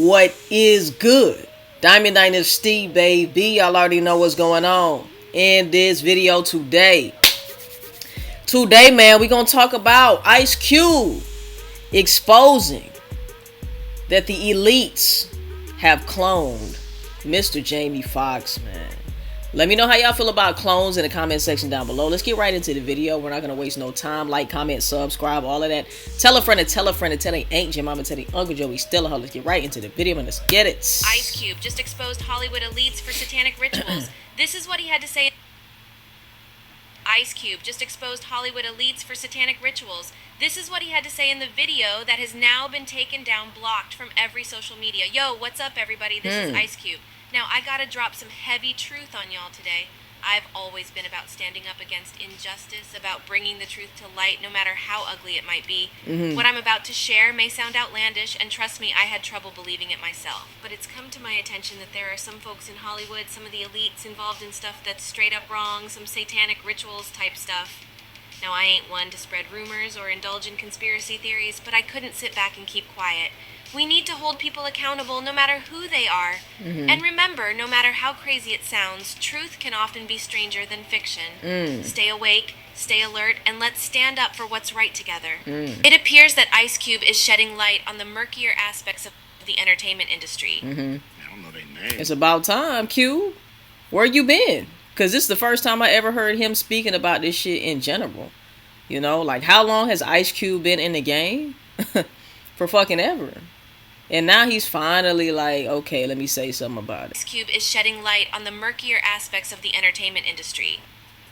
What is good? Diamond Dynasty, baby. Y'all already know what's going on in this video today. Today, man, we gonna talk about Ice Cube exposing that the elites have cloned Mr. Jamie Foxx, man. Let me know how y'all feel about clones in the comment section down below. Let's get right into the video. We're not going to waste no time. Like, comment, subscribe, all of that. Tell a friend to tell a friend to tell their Aunt Jim, Mama, tell their Uncle Joey, still a hoe. Let's get right into the video and let's get it. Ice Cube just exposed Hollywood elites for satanic rituals. This is what he had to say. Ice Cube just exposed Hollywood elites for satanic rituals. This is what he had to say in the video that has now been taken down, blocked from every social media. Yo, what's up, everybody? This is Ice Cube. Now, I gotta drop some heavy truth on y'all today. I've always been about standing up against injustice, about bringing the truth to light, no matter how ugly it might be. What I'm about to share may sound outlandish, and trust me, I had trouble believing it myself. But it's come to my attention that there are some folks in Hollywood, some of the elites involved in stuff that's straight up wrong, some satanic rituals type stuff. Now, I ain't one to spread rumors or indulge in conspiracy theories, but I couldn't sit back and keep quiet. We need to hold people accountable no matter who they are. And remember, no matter how crazy it sounds, truth can often be stranger than fiction. Stay awake, stay alert, and let's stand up for what's right together. It appears that Ice Cube is shedding light on the murkier aspects of the entertainment industry. I don't know their name. It's about time, Cube. Where you been? Because this is the first time I ever heard him speaking about this shit in general. You know, like, how long has Ice Cube been in the game? For fucking ever. And now he's finally like, okay, let me say something about it. Ice Cube is shedding light on the murkier aspects of the entertainment industry.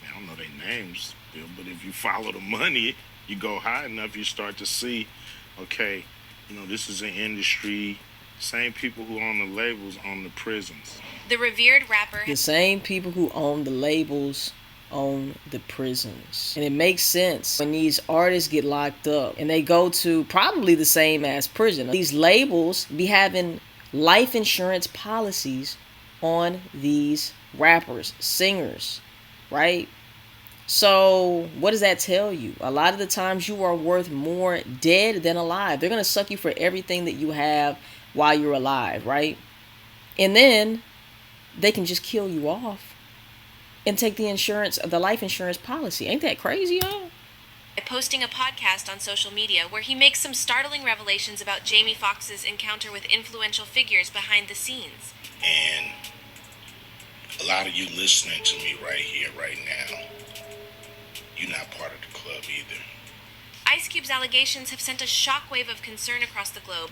I don't know their names, but if you follow the money, you go high enough, you start to see, okay, this is an industry. Same people who own the labels own the prisons. The revered rapper... The same people who own the labels own the prisons. And it makes sense when these artists get locked up and they go to probably the same ass prison. These labels be having life insurance policies on these rappers, singers, right? So what does that tell you? A lot of the times you are worth more dead than alive. They're going to suck you for everything that you have while you're alive, right? And then they can just kill you off and take the life insurance policy. Ain't that crazy, y'all? Posting a podcast on social media where he makes some startling revelations about Jamie Foxx's encounter with influential figures behind the scenes. And a lot of you listening to me right here, right now, you're not part of the club either. Ice Cube's allegations have sent a shockwave of concern across the globe.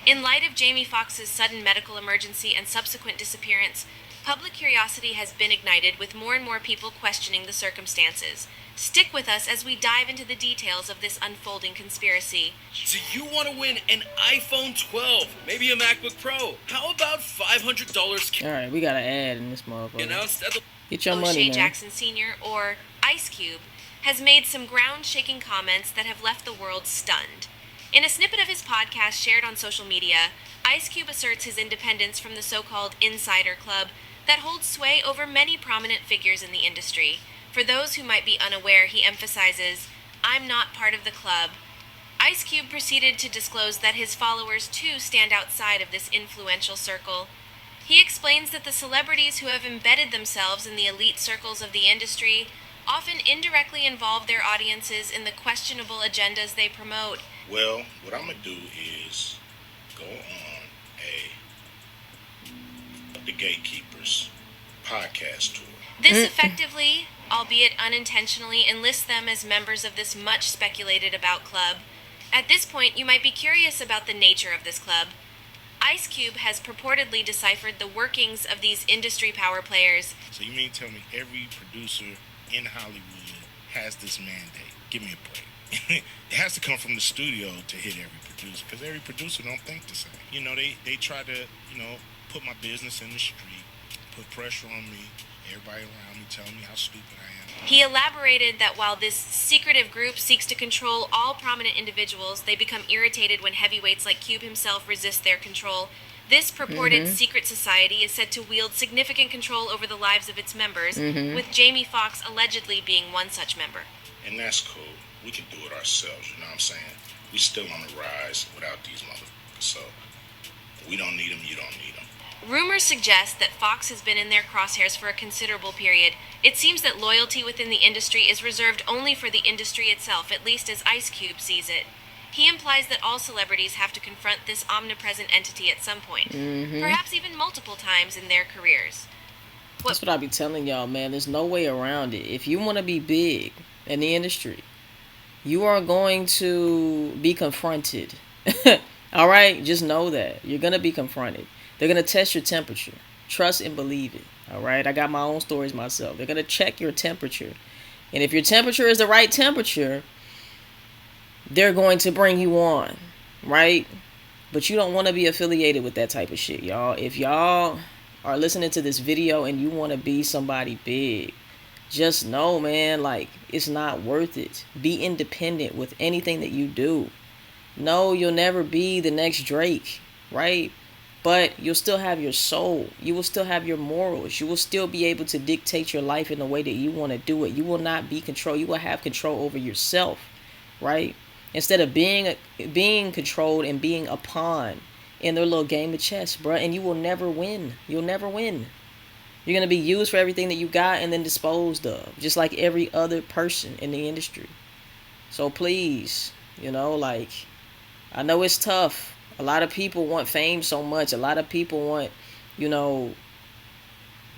In light of Jamie Foxx's sudden medical emergency and subsequent disappearance, public curiosity has been ignited, with more and more people questioning the circumstances. Stick with us as we dive into the details of this unfolding conspiracy. So you want to win an iPhone 12, maybe a MacBook Pro? How about $500? All right, we got an ad in this motherfucker. Announced at the... Get your money, O'Shea man. Jackson Sr., or Ice Cube, has made some ground-shaking comments that have left the world stunned. In a snippet of his podcast shared on social media, Ice Cube asserts his independence from the so-called Insider Club that holds sway over many prominent figures in the industry. For those who might be unaware, he emphasizes, "I'm not part of the club." Ice Cube proceeded to disclose that his followers too stand outside of this influential circle. He explains that the celebrities who have embedded themselves in the elite circles of the industry often indirectly involve their audiences in the questionable agendas they promote. Well, what I'm going to do is go on the Gatekeepers podcast tour. This effectively, albeit unintentionally, enlists them as members of this much speculated about club. At this point, you might be curious about the nature of this club. Ice Cube has purportedly deciphered the workings of these industry power players. So you mean tell me every producer in Hollywood has this mandate? Give me a break. It has to come from the studio to hit every producer, because every producer don't think the same. They try to, put my business in the street, put pressure on me, everybody around me telling me how stupid I am. He elaborated that while this secretive group seeks to control all prominent individuals, they become irritated when heavyweights like Cube himself resist their control. This purported secret society is said to wield significant control over the lives of its members, with Jamie Foxx allegedly being one such member. And that's cool. We can do it ourselves, you know what I'm saying? We still on the rise without these motherfuckers. So We don't need them, you don't need them. Rumors suggest that Foxx has been in their crosshairs for a considerable period. It seems that loyalty within the industry is reserved only for the industry itself, at least as Ice Cube sees it. He implies that all celebrities have to confront this omnipresent entity at some point, perhaps even multiple times in their careers. That's what I be telling y'all, man. There's no way around it. If you want to be big in the industry, you are going to be confronted. All right? Just know that. You're going to be confronted. They're going to test your temperature. Trust and believe it. All right? I got my own stories myself. They're going to check your temperature. And if your temperature is the right temperature, they're going to bring you on. Right? But you don't want to be affiliated with that type of shit, y'all. If y'all are listening to this video and you want to be somebody big, just know, man, like, it's not worth it. Be independent with anything that you do. No, you'll never be the next Drake, right? But you'll still have your soul. You will still have your morals. You will still be able to dictate your life in the way that you want to do it. You will not be controlled. You will have control over yourself, right? Instead of being controlled and being a pawn in their little game of chess, bro. And you will never win. You'll never win. You're going to be used for everything that you got and then disposed of, just like every other person in the industry. So please, you know, like, I know it's tough. A lot of people want fame so much. A lot of people want, you know,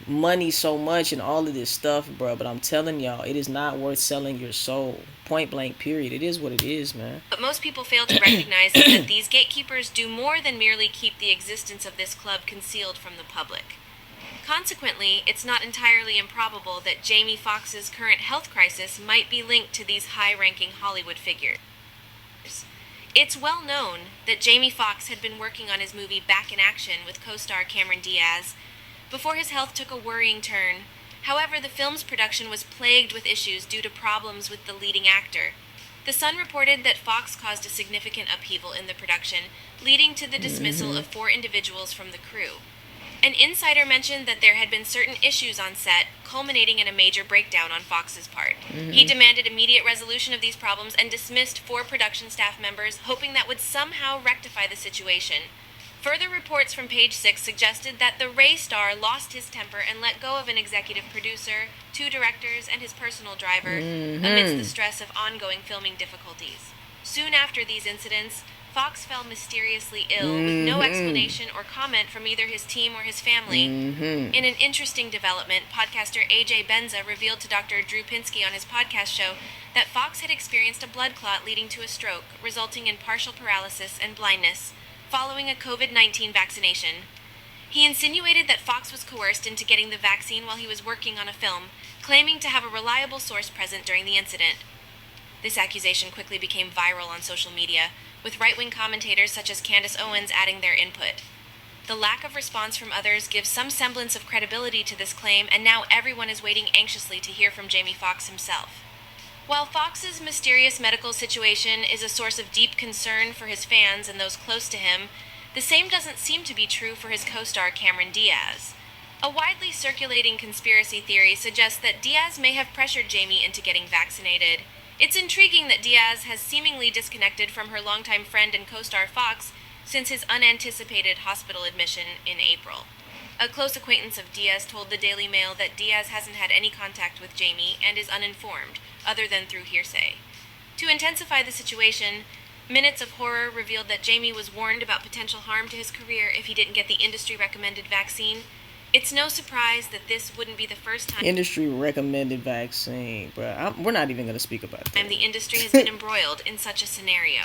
money so much and all of this stuff, bro. But I'm telling y'all, it is not worth selling your soul. Point blank, period. It is what it is, man. But most people fail to recognize that these gatekeepers do more than merely keep the existence of this club concealed from the public. Consequently, it's not entirely improbable that Jamie Foxx's current health crisis might be linked to these high-ranking Hollywood figures. It's well known that Jamie Foxx had been working on his movie Back in Action with co-star Cameron Diaz before his health took a worrying turn. However, the film's production was plagued with issues due to problems with the leading actor. The Sun reported that Foxx caused a significant upheaval in the production, leading to the dismissal of 4 individuals from the crew. An insider mentioned that there had been certain issues on set, culminating in a major breakdown on Foxx's part. He demanded immediate resolution of these problems and dismissed 4 production staff members, hoping that would somehow rectify the situation. Further reports from Page 6 suggested that the Ray star lost his temper and let go of an executive producer, 2 directors, and his personal driver, amidst the stress of ongoing filming difficulties. Soon after these incidents, Foxx fell mysteriously ill with no explanation or comment from either his team or his family. In an interesting development, podcaster AJ Benza revealed to Dr. Drew Pinsky on his podcast show that Foxx had experienced a blood clot leading to a stroke, resulting in partial paralysis and blindness following a COVID-19 vaccination. He insinuated that Foxx was coerced into getting the vaccine while he was working on a film, claiming to have a reliable source present during the incident. This accusation quickly became viral on social media, with right-wing commentators such as Candace Owens adding their input. The lack of response from others gives some semblance of credibility to this claim, and now everyone is waiting anxiously to hear from Jamie Foxx himself. While Foxx's mysterious medical situation is a source of deep concern for his fans and those close to him, the same doesn't seem to be true for his co-star Cameron Diaz. A widely circulating conspiracy theory suggests that Diaz may have pressured Jamie into getting vaccinated. It's intriguing that Diaz has seemingly disconnected from her longtime friend and co-star Foxx since his unanticipated hospital admission in April. A close acquaintance of Diaz told the Daily Mail that Diaz hasn't had any contact with Jamie and is uninformed, other than through hearsay. To intensify the situation, Minutes of Horror revealed that Jamie was warned about potential harm to his career if he didn't get the industry-recommended vaccine. It's no surprise that this wouldn't be the first time Industry-recommended vaccine, bro. We're not even going to speak about that. the industry has been embroiled in such a scenario.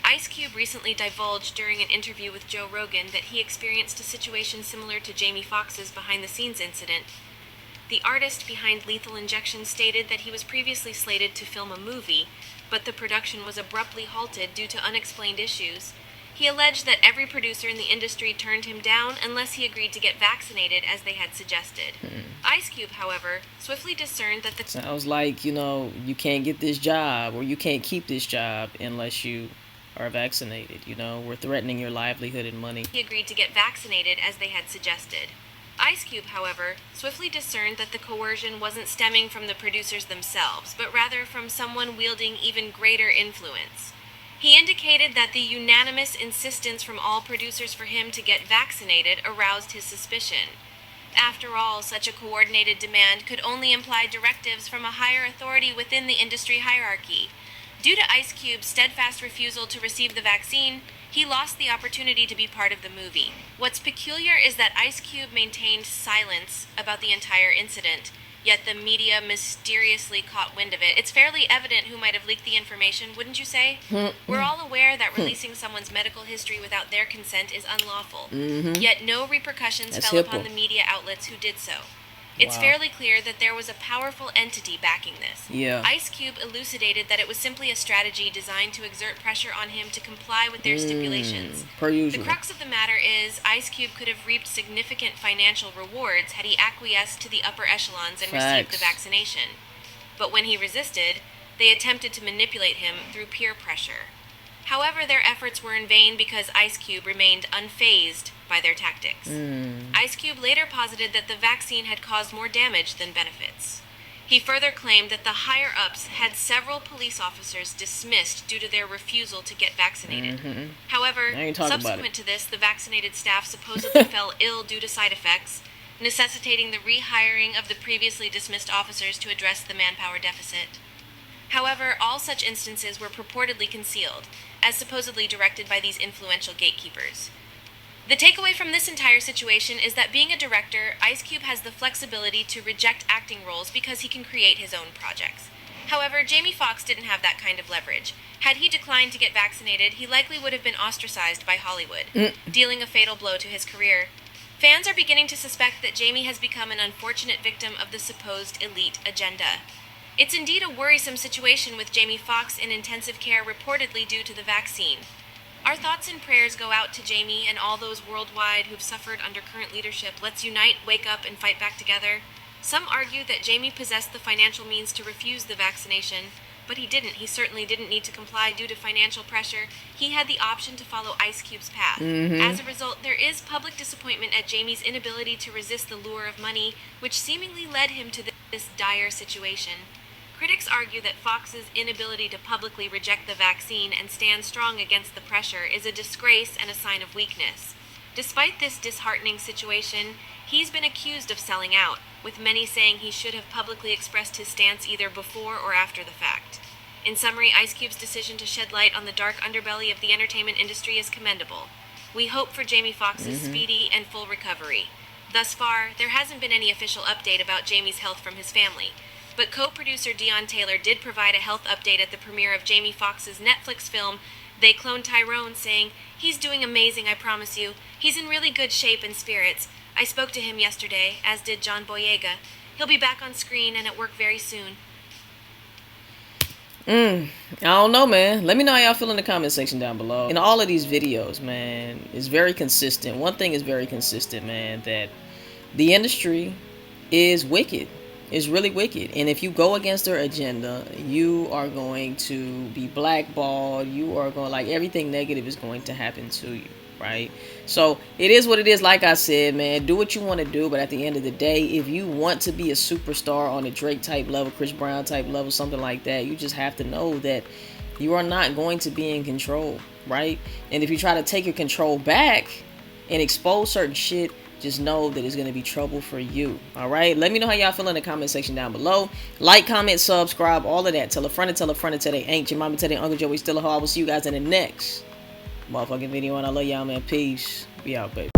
Ice Cube recently divulged during an interview with Joe Rogan that he experienced a situation similar to Jamie Foxx's behind-the-scenes incident. The artist behind Lethal Injection stated that he was previously slated to film a movie, but the production was abruptly halted due to unexplained issues. He alleged that every producer in the industry turned him down unless he agreed to get vaccinated, as they had suggested. Ice Cube, however, swiftly discerned that the Sounds like, you know, you can't get this job or you can't keep this job unless you are vaccinated. You know, we're threatening your livelihood and money. he agreed to get vaccinated, as they had suggested. Ice Cube, however, swiftly discerned that the coercion wasn't stemming from the producers themselves, but rather from someone wielding even greater influence. He indicated that the unanimous insistence from all producers for him to get vaccinated aroused his suspicion. After all, such a coordinated demand could only imply directives from a higher authority within the industry hierarchy. Due to Ice Cube's steadfast refusal to receive the vaccine, he lost the opportunity to be part of the movie. What's peculiar is that Ice Cube maintained silence about the entire incident, yet the media mysteriously caught wind of it. It's fairly evident who might have leaked the information, wouldn't you say? We're all aware that releasing someone's medical history without their consent is unlawful, yet no repercussions fell upon the media outlets who did so. It's fairly clear that there was a powerful entity backing this. Yeah. Ice Cube elucidated that it was simply a strategy designed to exert pressure on him to comply with their stipulations. Per usual. The crux of the matter is, Ice Cube could have reaped significant financial rewards had he acquiesced to the upper echelons and received the vaccination. But when he resisted, they attempted to manipulate him through peer pressure. However, their efforts were in vain because Ice Cube remained unfazed by their tactics. Ice Cube later posited that the vaccine had caused more damage than benefits. He further claimed that the higher-ups had several police officers dismissed due to their refusal to get vaccinated. However, subsequent to this, the vaccinated staff supposedly fell ill due to side effects, necessitating the rehiring of the previously dismissed officers to address the manpower deficit. However, all such instances were purportedly concealed, as supposedly directed by these influential gatekeepers. The takeaway from this entire situation is that being a director, Ice Cube has the flexibility to reject acting roles because he can create his own projects. However, Jamie Foxx didn't have that kind of leverage. Had he declined to get vaccinated, he likely would have been ostracized by Hollywood, dealing a fatal blow to his career. Fans are beginning to suspect that Jamie has become an unfortunate victim of the supposed elite agenda. It's indeed a worrisome situation with Jamie Foxx in intensive care reportedly due to the vaccine. Our thoughts and prayers go out to Jamie and all those worldwide who've suffered under current leadership. Let's unite, wake up, and fight back together. Some argue that Jamie possessed the financial means to refuse the vaccination, but he didn't. He certainly didn't need to comply due to financial pressure. He had the option to follow Ice Cube's path. As a result, there is public disappointment at Jamie's inability to resist the lure of money, which seemingly led him to this dire situation. Critics argue that Fox's inability to publicly reject the vaccine and stand strong against the pressure is a disgrace and a sign of weakness. Despite this disheartening situation, he's been accused of selling out, with many saying he should have publicly expressed his stance either before or after the fact. In summary, Ice Cube's decision to shed light on the dark underbelly of the entertainment industry is commendable. We hope for Jamie Foxx's speedy and full recovery. Thus far, there hasn't been any official update about Jamie's health from his family, but co-producer Dion Taylor did provide a health update at the premiere of Jamie Foxx's Netflix film, They Cloned Tyrone, saying, "He's doing amazing, I promise you. He's in really good shape and spirits. I spoke to him yesterday, as did John Boyega. He'll be back on screen and at work very soon." I don't know, man. Let me know how y'all feel in the comment section down below. In all of these videos, man, it's very consistent. One thing is very consistent, man, that the industry is wicked. It's really wicked. And if you go against their agenda, you are going to be blackballed. You are going, like, everything negative is going to happen to you, right? So it is what it is. Like I said, man, do what you want to do. But at the end of the day, if you want to be a superstar on a Drake type level, Chris Brown type level, something like that, you just have to know that you are not going to be in control, right? And if you try to take your control back and expose certain shit, just know that it's going to be trouble for you. All right. Let me know how y'all feel in the comment section down below. Like, comment, subscribe, all of that. Tell a friend to tell a friend to tell they ain't your mama, tell their Uncle Joey still a hoe. I will see you guys in the next motherfucking video. And I love y'all, man. Peace. Be out, baby.